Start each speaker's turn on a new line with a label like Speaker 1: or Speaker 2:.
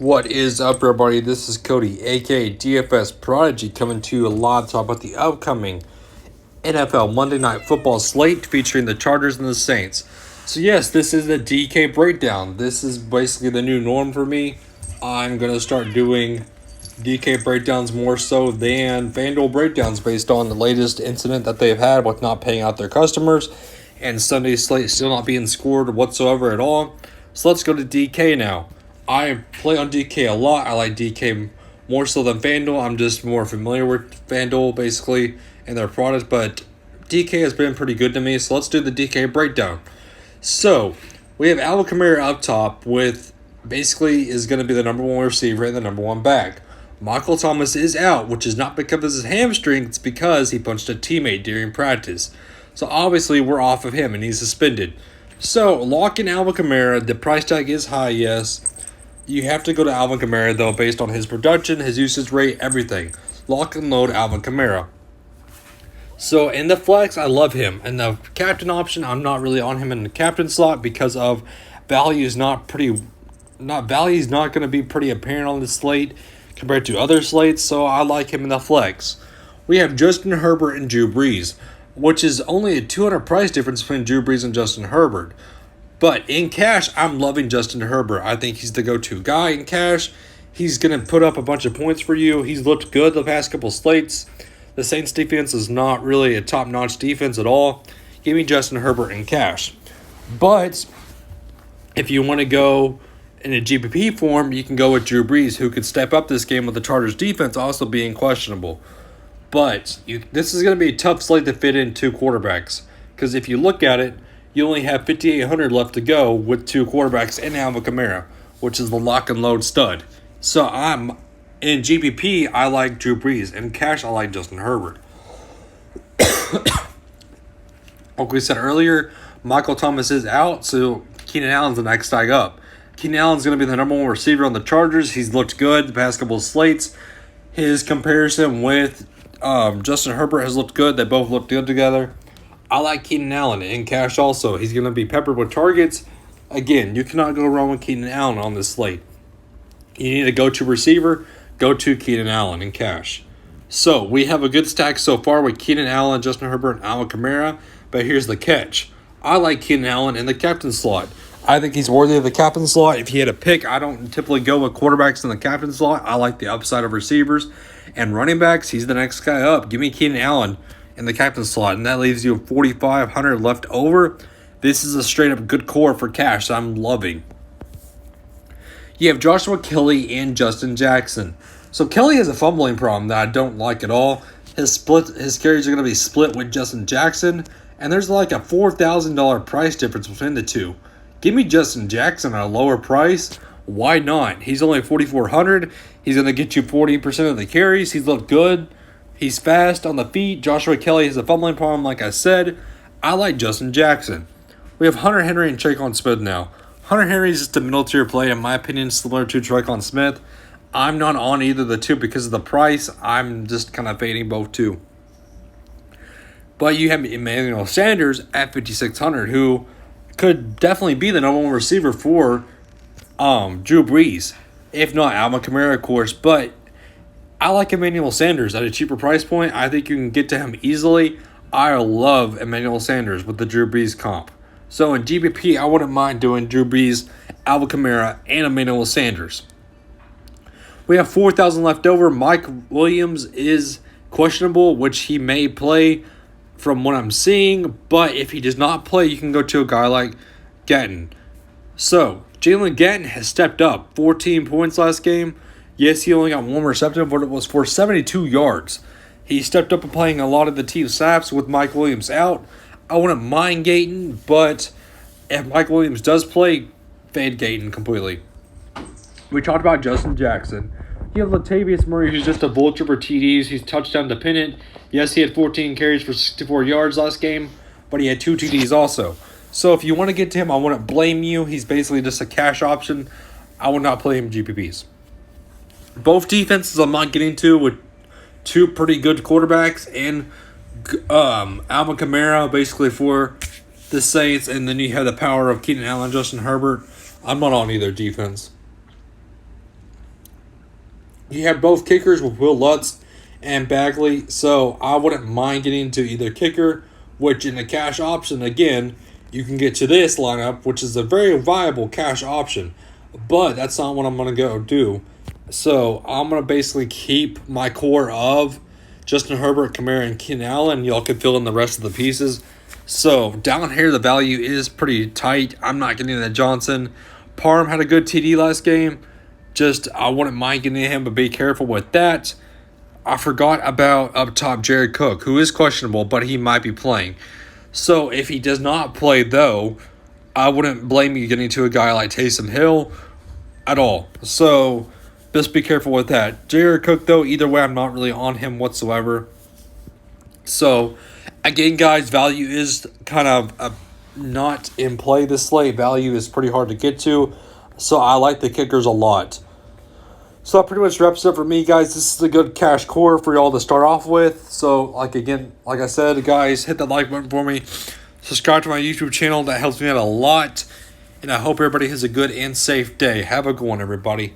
Speaker 1: What is up, everybody? This is Cody, aka DFS Prodigy, coming to you live to talk about the upcoming NFL Monday Night Football slate featuring the Chargers and the Saints. So, yes, this is a DK breakdown. This is basically the new norm for me. I'm going to start doing DK breakdowns more so than FanDuel breakdowns based on the latest incident that they've had with not paying out their customers and Sunday's slate still not being scored whatsoever at all. So, let's go to DK now. I play on DK a lot. I like DK more so than FanDuel. I'm just more familiar with FanDuel, basically, and their products, but DK has been pretty good to me, so let's do the DK breakdown. So, we have Alvin Kamara up top with, basically, is going to be the number one receiver and the number one back. Michael Thomas is out, which is not because of his hamstring, it's because he punched a teammate during practice. So, obviously, we're off of him, and he's suspended. So, lock in Alvin Kamara. The price tag is high, yes. You have to go to Alvin Kamara, though, based on his production, his usage rate, everything. Lock and load Alvin Kamara. So, in the flex, I love him. And the captain option, I'm not really on him in the captain slot because of value is not going to be pretty apparent on the slate compared to other slates, so I like him in the flex. We have Justin Herbert and Drew Brees, which is only a 200 price difference between Drew Brees and Justin Herbert. But in cash, I'm loving Justin Herbert. I think he's the go-to guy in cash. He's going to put up a bunch of points for you. He's looked good the past couple slates. The Saints defense is not really a top-notch defense at all. Give me Justin Herbert in cash. But if you want to go in a GPP form, you can go with Drew Brees, who could step up this game with the Chargers defense also being questionable. But this is going to be a tough slate to fit in two quarterbacks. Because if you look at it, you only have 5,800 left to go with two quarterbacks and Alvin Kamara, which is the lock and load stud. So I'm in GPP, I like Drew Brees. In cash, I like Justin Herbert. Like we said earlier, Michael Thomas is out, so Keenan Allen's the next guy up. Keenan Allen's going to be the number one receiver on the Chargers. He's looked good the past couple of slates. His comparison with Justin Herbert has looked good. They both look good together. I like Keenan Allen in cash also. He's going to be peppered with targets. Again, you cannot go wrong with Keenan Allen on this slate. You need a go-to receiver, go to Keenan Allen in cash. So, we have a good stack so far with Keenan Allen, Justin Herbert, and Alvin Kamara. But here's the catch. I like Keenan Allen in the captain slot. I think he's worthy of the captain slot. If he had a pick, I don't typically go with quarterbacks in the captain slot. I like the upside of receivers. And running backs, he's the next guy up. Give me Keenan Allen in the captain slot, and that leaves you 4,500 left over. This is a straight-up good core for cash that I'm loving. You have Joshua Kelly and Justin Jackson. So Kelly has a fumbling problem that I don't like at all. His carries are going to be split with Justin Jackson, and there's like a $4,000 price difference between the two. Give me Justin Jackson at a lower price. Why not? He's only 4,400. He's going to get you 40% of the carries. He's looked good. He's fast on the feet. Joshua Kelly has a fumbling problem, like I said. I like Justin Jackson. We have Hunter Henry and Tre'Quan Smith now. Hunter Henry is just a middle tier play, in my opinion, similar to Tre'Quan Smith. I'm not on either of the two because of the price. I'm just kind of fading both two. But you have Emmanuel Sanders at 5,600, who could definitely be the number one receiver for Drew Brees. If not Alvin Kamara, of course. But I like Emmanuel Sanders at a cheaper price point. I think you can get to him easily. I love Emmanuel Sanders with the Drew Brees comp. So in GBP, I wouldn't mind doing Drew Brees, Alvin Kamara, and Emmanuel Sanders. We have 4,000 left over. Mike Williams is questionable, which he may play from what I'm seeing. But if he does not play, you can go to a guy like Gatton. So Jalen Gatton has stepped up. 14 points last game. Yes, he only got one reception, but it was for 72 yards. He stepped up and playing a lot of the team snaps with Mike Williams out. I wouldn't mind Gayton, but if Mike Williams does play, fade Gayton completely. We talked about Justin Jackson. You have Latavius Murray, who's just a vulture for TDs. He's touchdown dependent. Yes, he had 14 carries for 64 yards last game, but he had 2 TDs also. So if you want to get to him, I wouldn't blame you. He's basically just a cash option. I would not play him GPPs. Both defenses I'm not getting to with two pretty good quarterbacks and Alvin Kamara basically for the Saints, and then you have the power of Keenan Allen, Justin Herbert. I'm not on either defense. You have both kickers with Will Lutz and Bagley, so I wouldn't mind getting into either kicker, which in the cash option, again, you can get to this lineup, which is a very viable cash option, but that's not what I'm going to go do. So I'm going to basically keep my core of Justin Herbert, Kamara, and Keenan Allen. Y'all can fill in the rest of the pieces. So down here, the value is pretty tight. I'm not getting that Johnson. Parham had a good TD last game. Just, I wouldn't mind getting him, but be careful with that. I forgot about up top Jared Cook, who is questionable, but he might be playing. So if he does not play, though, I wouldn't blame you getting to a guy like Taysom Hill at all. So just be careful with that. Jared Cook, though, either way, I'm not really on him whatsoever. So, again, guys, value is kind of not in play this slate. Value is pretty hard to get to. So I like the kickers a lot. So that pretty much wraps it up for me, guys. This is a good cash core for y'all to start off with. So, like I said, guys, hit that like button for me. Subscribe to my YouTube channel. That helps me out a lot. And I hope everybody has a good and safe day. Have a good one, everybody.